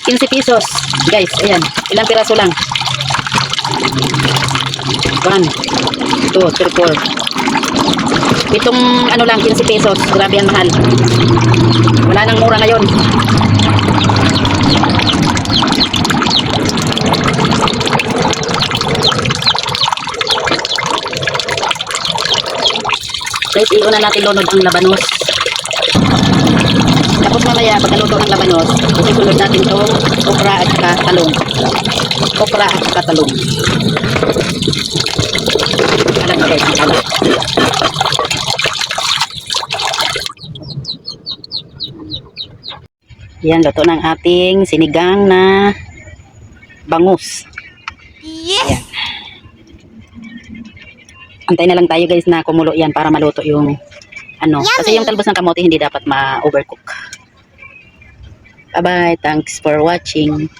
₱15. Guys, ayan. Ilang piraso lang? 1, 2, 3, 4. Itong ano lang, ₱15. Grabe ang mahal. Wala nang mura ngayon. Guys, iuna natin lunod ang labanos. Tapos mamaya, pagkaluto ng labanos, isusunod natin itong okra at saka talong. Okra at saka talong. Alam mo guys, ang alam. Yan, luto ng ating sinigang na bangus. Yes! Ayan. Antay na lang tayo guys na kumulo yan para maluto yung ano. Yummy. Kasi yung talbos ng kamote hindi dapat ma-overcook. Bye-bye. Thanks for watching.